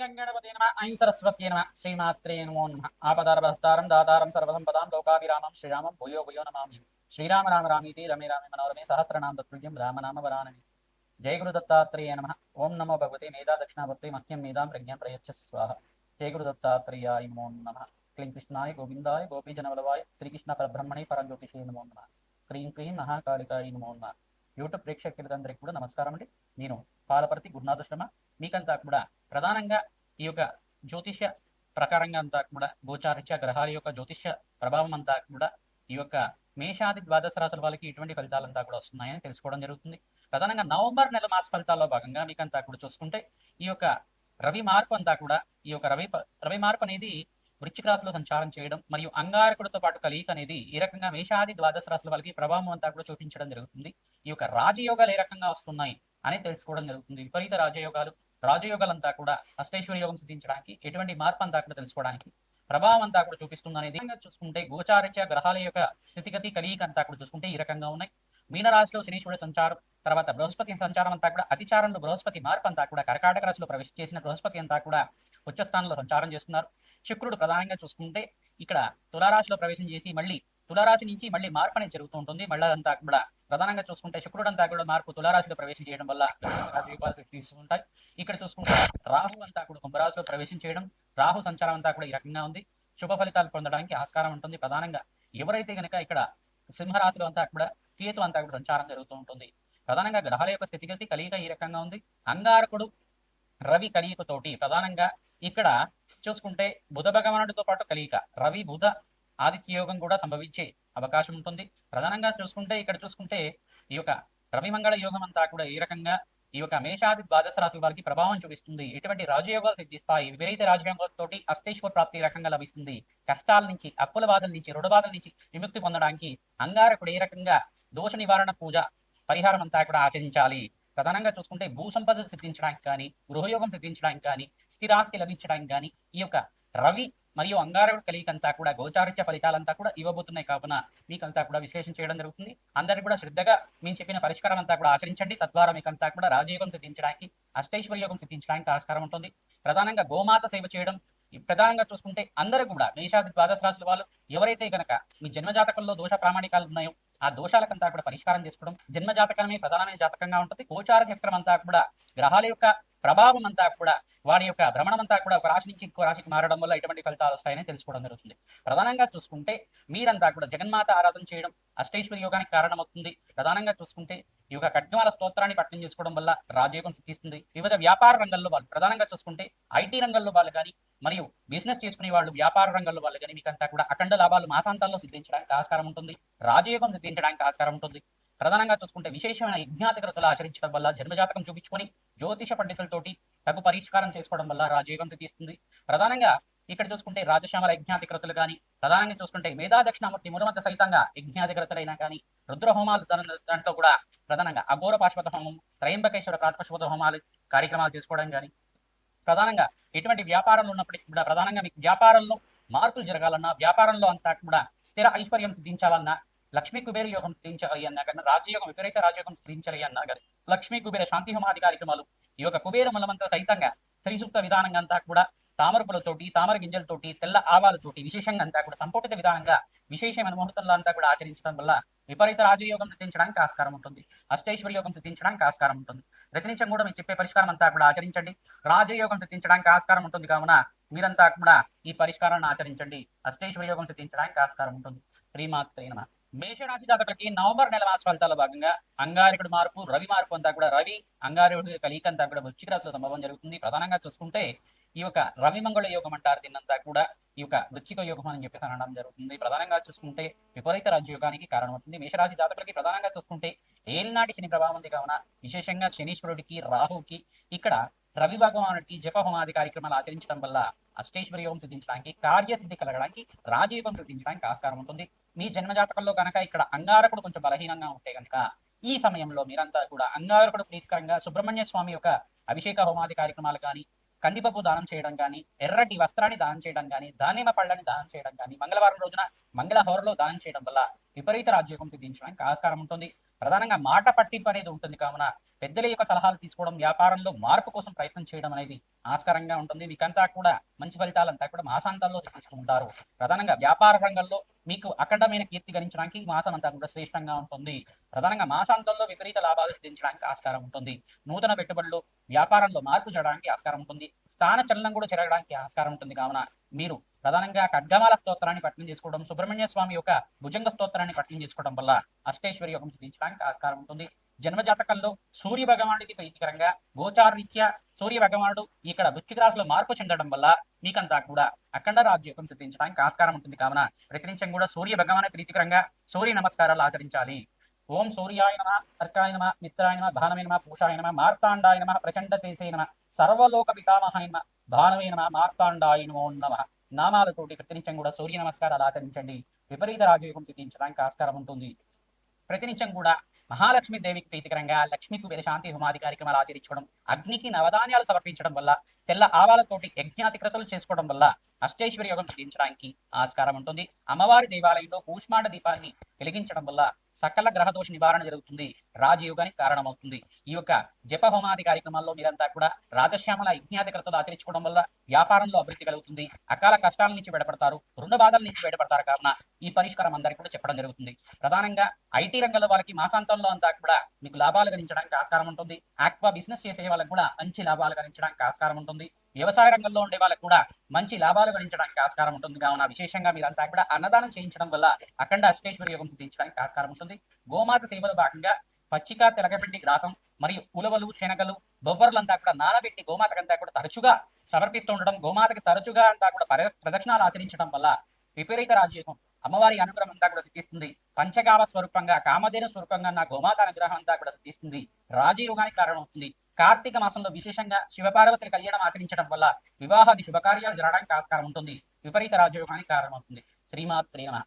గంగణపతే నమ ఐం సరస్వత్యే నమ శ్రీమాత్రే నమో నమ ఆపదారభస్తారం దాతారం సర్వసంపదాం లోకాభిరామం శ్రీరామం భూయో భూయో నమామి శ్రీరామ రామ రామీతి రమే రామే మనోరమే సహస్రనామ తత్తుల్యం రామనామ వరానని జయ గురు దత్తాత్రేయ నమ ఓం నమో భగవతే మేధా దక్షిణావర్తే మహ్యం మేధాం ప్రజ్ఞాం ప్రయచ్చ స్వాహ జయ గురు దత్తాత్రేయాయ నమో నమ క్లీం కృష్ణాయ గోవిందాయ గోపీజనవలవాయ శ్రీకృష్ణ పరబ్రహ్మణే పరంజ్యోతిషే నమో నమ క్రీం క్రీం మహాకాళికాయ నమో నమ యూట్యూబ్ ప్రేక్షకులందరికీ కూడా నమస్కారం అండి. నేను పాలపర్తి గురునాథశ్రమ. మీకంతా కూడా ప్రధానంగా ఈ యొక్క జ్యోతిష్య ప్రకారంగా అంతా కూడా గోచారిత్య గ్రహాల యొక్క జ్యోతిష్య ప్రభావం అంతా కూడా ఈ యొక్క మేషాది ద్వాదశ రాశుల వాళ్ళకి ఇటువంటి ఫలితాలంతా కూడా వస్తున్నాయని తెలుసుకోవడం జరుగుతుంది. ప్రధానంగా నవంబర్ నెల మాస ఫలితాల్లో భాగంగా మీకంతా కూడా చూసుకుంటే ఈ యొక్క రవి మార్పు అంతా కూడా ఈ యొక్క రవి మార్పు అనేది వృశ్చిక రాశిలో సంచారం చేయడం మరియు అంగారకుడితో పాటు కలయిక అనేది ఈ రకంగా మేషాది ద్వాదశ రాశుల వాళ్ళకి ప్రభావం అంతా కూడా చూపించడం జరుగుతుంది. ఈ యొక్క రాజయోగాలు ఏ రకంగా వస్తున్నాయి అనేది తెలుసుకోవడం జరుగుతుంది. విపరీత రాజయోగాలంతా కూడా అష్టైశ్వర్య యోగం సిద్ధించడానికి ఎటువంటి మార్పు అంతా కూడా తెలుసుకోవడానికి ప్రభావం అంతా కూడా చూపిస్తుంది అనేది చూసుకుంటే గోచారిత్య గ్రహాల యొక్క స్థితిగతి కలియిక అంతా కూడా చూసుకుంటే ఈ రకంగా ఉన్నాయి. మీనరాశిలో శనీశ్వరుడు సంచారం, తర్వాత బృహస్పతి సంచారం అంతా కూడా అతిచారంలో బృహస్పతి మార్పు అంతా కూడా కర్కాటక రాశిలో ప్రవేశం చేసిన బృహస్పతి అంతా కూడా ఉచ్చస్థానంలో సంచారం చేస్తున్నారు. శుక్రుడు ప్రధానంగా చూసుకుంటే ఇక్కడ తులారాశిలో ప్రవేశం చేసి మళ్ళీ తులారాశి నుంచి మళ్ళీ మార్పు అనేది జరుగుతూ ఉంటుంది. మళ్ళీ అంతా కూడా ప్రధానంగా చూసుకుంటే శుక్రుడు అంతా కూడా మార్పు తులారాశిలో ప్రవేశం చేయడం వల్ల తీసుకుంటాయి. ఇక్కడ చూసుకుంటే రాహు అంతా కూడా కుంభరాశిలో ప్రవేశం చేయడం, రాహు సంచారం అంతా కూడా ఈ రకంగా ఉంది. శుభ ఫలితాలు పొందడానికి ఆస్కారం ఉంటుంది. ప్రధానంగా ఎవరైతే కనుక ఇక్కడ సింహరాశిలో అంతా కూడా కేతు అంతా కూడా సంచారం జరుగుతూ ఉంటుంది. ప్రధానంగా గ్రహాల యొక్క స్థితిగతి కలియిక ఈ రకంగా ఉంది. అంగారకుడు రవి కలియికతోటి ప్రధానంగా ఇక్కడ చూసుకుంటే బుధ భగవానుడితో పాటు కలియిక రవి బుధ ఆదిత్య యోగం కూడా సంభవించే అవకాశం ఉంటుంది. ప్రధానంగా చూసుకుంటే ఇక్కడ చూసుకుంటే ఈ యొక్క రవి మంగళ యోగం అంతా కూడా ఈ రకంగా ఈ యొక్క మేషాది ద్వాదశ రాశుల వారికి ప్రభావం చూపిస్తుంది. ఎటువంటి రాజయోగాలు సిద్ధిస్తాయి. విపరీత రాజయోగాలతో అష్టైశ్వర ప్రాప్తి రకంగా లభిస్తుంది. కష్టాల నుంచి, అప్పుల బాధల నుంచి, రుణ బాధల నుంచి విముక్తి పొందడానికి అంగారకుడు ఏ రకంగా దోష నివారణ పూజ పరిహారం అంతా కూడా ఆచరించాలి. ప్రధానంగా చూసుకుంటే భూ సంపద సిద్ధించడానికి కానీ, గృహయోగం సిద్ధించడానికి కానీ, స్థిరాస్తి లభించడానికి కానీ ఈ యొక్క రవి మరియు అంగారకుడు కలియికంతా కూడా గోచారిత్య ఫలితాలంతా కూడా ఇవ్వబోతున్నాయి. కావున మీకంతా కూడా విశ్లేషణ చేయడం జరుగుతుంది. అందరికీ కూడా శ్రద్ధగా మేము చెప్పిన పరిష్కారం అంతా కూడా ఆచరించండి. తద్వారా మీకంతా కూడా రాజయోగం సిద్ధించడానికి, అష్టైశ్వర్యోగం సిద్ధించడానికి ఆస్కారం ఉంటుంది. ప్రధానంగా గోమాత సేవ చేయడం ప్రధానంగా చూసుకుంటే అందరూ కూడా మేషాది ద్వాదశ రాశుల వాళ్ళు ఎవరైతే కనుక మీ జన్మజాతకంలో దోష ప్రామాణికాలు ఉన్నాయో ఆ దోషాలకంతా కూడా పరిష్కారం చేసుకోవడం, జన్మ జాతకమే ప్రధానమైన జాతకంగా ఉంటుంది. గోచార చక్రం అంతా కూడా గ్రహాల యొక్క ప్రభావం అంతా కూడా వారి యొక్క భ్రమణం అంతా కూడా ఒక రాశి నుంచి ఇంకో రాశికి మారడం వల్ల ఎటువంటి ఫలితాలు వస్తాయని తెలుసుకోవడం జరుగుతుంది. ప్రధానంగా చూసుకుంటే మీరంతా కూడా జగన్మాత ఆరాధన చేయడం అష్టైశ్వర్య యోగానికి కారణమవుతుంది. ప్రధానంగా చూసుకుంటే ఈ యొక్క ఖడ్గమాల స్తోత్రాన్ని పఠనం చేసుకోవడం వల్ల రాజయోగం సిద్ధిస్తుంది. వివిధ వ్యాపార రంగంలో వాళ్ళు ప్రధానంగా చూసుకుంటే ఐటీ రంగంలో వాళ్ళు కానీ మరియు బిజినెస్ చేసుకునే వాళ్ళు వ్యాపార రంగంలో వాళ్ళు కానీ మీకంతా కూడా అఖండ లాభాలు మాసాంతాల్లో సిద్ధించడానికి ఆస్కారం ఉంటుంది. రాజయోగం సిద్ధించడానికి ఆస్కారం ఉంటుంది. ప్రధానంగా చూసుకుంటే విశేషమైన యజ్ఞాతిగ్రతలు ఆచరించడం వల్ల జన్మజాతకం చూపించుకొని జ్యోతిష పండితులతోటి తగు పరిష్కారం చేసుకోవడం వల్ల రాజయోగం సిద్ధిస్తుంది. ప్రధానంగా ఇక్కడ చూసుకుంటే రాజశ్యామల యజ్ఞాతిగ్రతలు కానీ, ప్రధానంగా చూసుకుంటే మేధా దక్షిణామూర్తి మురమంత సహితంగా యజ్ఞాతిగ్రతలైనా కానీ, రుద్ర హోమాలు దాంట్లో కూడా ప్రధానంగా అఘోర పాశ్వత హోమం, త్రయంబకేశ్వర ప్రాతపశువత హోమాలు కార్యక్రమాలు చేసుకోవడం కానీ, ప్రధానంగా ఎటువంటి వ్యాపారంలో ఉన్నప్పటికీ కూడా ప్రధానంగా మీకు వ్యాపారంలో మార్పులు జరగాలన్నా, వ్యాపారంలో అంతా కూడా స్థిర ఐశ్వర్యం సిద్ధించాలన్నా, లక్ష్మీ కుబేర యోగం సిద్ధించాలి అన్నా కానీ, రాజయోగం విపరీత రాజయోగం సిద్ధించాలి అన్నా కానీ లక్ష్మీ కుబేర శాంతి హోమాది కార్యక్రమాలు ఈ యొక్క కుబేర మలమంతా సహితంగా శ్రీసూక్త విధానంగా అంతా కూడా తామరపులతోటి, తామర గింజలతోటి, తెల్ల ఆవాలతోటి విశేషంగా అంతా కూడా సంపుటిత విధానంగా విశేషమైన ముహూర్తంలో అంతా కూడా ఆచరించడం వల్ల విపరీత రాజయోగం సిద్ధించడానికి ఆస్కారం ఉంటుంది. అష్టైశ్వర్య యోగం సిద్ధించడానికి ఆస్కారం ఉంటుంది. ప్రతినిత్యం కూడా మీరు చెప్పే పరిష్కారం అంతా కూడా ఆచరించండి. రాజయోగం సిద్ధించడానికి ఆస్కారం ఉంటుంది. కావున మీరంతా కూడా ఈ పరిష్కారాన్ని ఆచరించండి. అష్టైశ్వర్య యోగం సిద్ధించడానికి ఆస్కారం ఉంటుంది. శ్రీమాత్రే నమః. మేషరాశి జాతకులకి నవంబర్ నెల మాస ఫలితాల భాగంగా అంగారకుడు మార్పు, రవి మార్పు అంతా కూడా రవి అంగారకుడు కలియిక అంతా కూడా వృశ్చిక రాశిలో సంభవం జరుగుతుంది. ప్రధానంగా చూసుకుంటే ఈ యొక్క రవి మంగళ యోగం అంటారు. దీన్నంతా కూడా ఈ యొక్క వృశ్చిక యోగం అని చెప్పేసి అనడం జరుగుతుంది. ప్రధానంగా చూసుకుంటే విపరీత రాజయోగానికి కారణమవుతుంది. మేషరాశి జాతకులకి ప్రధానంగా చూసుకుంటే ఏలినాటి శని ప్రభావం ఉంది. కావున విశేషంగా శనీశ్వరుడికి, రాహుకి ఇక్కడ రవి భగవానుడికి జప హోమాది కార్యక్రమాలు ఆచరించడం వల్ల అష్టైశ్వర్య యోగం సిద్ధించడానికి, కార్యసిద్ధి కలగడానికి, రాజయోగం సిద్ధించడానికి ఆస్కారం ఉంటుంది. మీ జన్మజాతకంలో కనుక ఇక్కడ అంగారకుడు కొంచెం బలహీనంగా ఉంటే కనుక ఈ సమయంలో మీరంతా కూడా అంగారకుడు ప్రీతికరంగా సుబ్రహ్మణ్య స్వామి యొక్క అభిషేక హోమాది కార్యక్రమాలు కానీ, కందిపప్పు దానం చేయడం కానీ, ఎర్రటి వస్త్రాన్ని దానం చేయడం కానీ, దానిమ్మ పళ్ళని దానం చేయడం కానీ, మంగళవారం రోజున మంగళహోరలో దానం చేయడం వల్ల విపరీత రాజయోగం సిద్ధించడానికి ఆస్కారం ఉంటుంది. ప్రధానంగా మాట పట్టింపు అనేది ఉంటుంది. కావున పెద్దల యొక్క సలహాలు తీసుకోవడం, వ్యాపారంలో మార్పు కోసం ప్రయత్నం చేయడం అనేది ఆస్కారంగా ఉంటుంది. మీకంతా కూడా మంచి ఫలితాలంతా కూడా మాసాంతాల్లో తీసుకుంటారు. ప్రధానంగా వ్యాపార రంగంలో మీకు అఖండమైన కీర్తి గణించడానికి ఈ మాసం అంతా కూడా శ్రేష్టంగా ఉంటుంది. ప్రధానంగా మాసాంతంలో విపరీత లాభాలు సిద్ధించడానికి ఆస్కారం ఉంటుంది. నూతన పెట్టుబడులు, వ్యాపారంలో మార్పు చేయడానికి ఆస్కారం ఉంటుంది. స్థాన చలనం కూడా జరగడానికి ఆస్కారం ఉంటుంది. కావున మీరు ప్రధానంగా ఖడ్గమాల స్తోత్రాన్ని పఠనం చేసుకోవడం, సుబ్రహ్మణ్య స్వామి యొక్క భుజంగ స్తోత్రాన్ని పఠనం చేసుకోవడం వల్ల అష్టైశ్వర్య యోగం సిద్ధించడానికి ఆస్కారం ఉంటుంది. జన్మజాతకంలో సూర్య భగవానుడికి ప్రీతికరంగా గోచారరీత్యా సూర్య భగవానుడు ఇక్కడ వృశ్చిక రాశిలో మార్పు చెందడం వల్ల మీకంతా కూడా అఖండ రాజ్యోగం సిద్ధించడానికి ఆస్కారం ఉంటుంది. కావున ప్రతినిత్యం కూడా సూర్య భగవాను ప్రీతికరంగా సూర్య నమస్కారాలు ఆచరించాలి. ఓం సూర్యాయ నమ, అర్కాయ నమ, మిత్రాయ నమ, భానవే నమ, పూషాయ నమ, మార్తాండాయ నమ, ప్రచండ తేసే నమ, సర్వలోక పితామహాయ నమ, భానవే నమ, మార్తాండాయ నమో నమ నామాలతోటి ప్రతినిత్యం కూడా సూర్య నమస్కారాలు ఆచరించండి. విపరీత రాజయోగం సిద్ధించడానికి ఆస్కారం ఉంటుంది. ప్రతినిత్యం కూడా మహాలక్ష్మి దేవికి ప్రీతికరంగా లక్ష్మీ కుబేర శాంతి హోమాది కార్యక్రమాలు ఆచరించడం, అగ్నికి నవధాన్యాలు సమర్పించడం వల్ల, తెల్ల ఆవాలతోటి యజ్ఞాతిక్రతలు చేసుకోవడం వల్ల అష్టైశ్వర్య యోగం సిద్ధించడానికి ఆస్కారం ఉంటుంది. అమ్మవారి దేవాలయంలో కూష్మాండ దీపాన్ని వెలిగించడం వల్ల సకల గ్రహదోష నివారణ జరుగుతుంది, రాజయోగానికి కారణమవుతుంది. ఈ యొక్క జప హోమాది కార్యక్రమాల్లో మీరంతా కూడా రాజశ్యామల యజ్ఞాతిక్రతలు ఆచరించుకోవడం వల్ల వ్యాపారంలో అభివృద్ధి కలుగుతుంది. అకాల కష్టాల నుంచి బయటపడతారు, రుణ బాధల నుంచి బయటపడతారు. కావున ఈ పరిష్కారం అందరికీ కూడా చెప్పడం జరుగుతుంది. ప్రధానంగా ఐటీ రంగంలో వాళ్ళకి మాసాంతంలో అంతా కూడా మీకు లాభాలు గణించడానికి ఆస్కారం ఉంటుంది. ఆక్వా బిజినెస్ చేసే వాళ్ళకి కూడా మంచి లాభాలు గణించడానికి ఆస్కారం ఉంటుంది. వ్యవసాయ రంగంలో ఉండే వాళ్ళకి కూడా మంచి లాభాలు గణించడానికి ఆస్కారం ఉంటుంది. కావున విశేషంగా మీరంతా కూడా అన్నదానం చేయించడం వల్ల అఖండ అష్టేశ్వరి యోగం సిద్ధించడానికి ఆస్కారం ఉంటుంది. గోమాత సేవలో భాగంగా పచ్చిక, తెలగపిండి గ్రాసం మరియు ఉలవలు, శనగలు, బొబ్బర్లంతా కూడా నానబెట్టి గోమాతకంతా కూడా తరచుగా సమర్పిస్తూ ఉండడం, గోమాతకి తరచుగా అంతా కూడా ప్రదక్షిణాలు ఆచరించడం వల్ల విపరీత రాజయోగం, అమ్మవారి అనుగ్రహం అంతా కూడా సిద్ధిస్తుంది. పంచగామ స్వరూపంగా, కామధేన స్వరూపంగా నా గోమాత అనుగ్రహం అంతా కూడా సిద్ధిస్తుంది. రాజయోగానికి కారణం అవుతుంది. కార్తీక మాసంలో విశేషంగా శివపార్వతుల కళ్యాణం ఆచరించడం వల్ల వివాహాది శుభకార్యాలు జరగడానికి ఆస్కారం ఉంటుంది. విపరీత రాజయోగానికి కారణమవుతుంది. శ్రీమాత్రే నమః.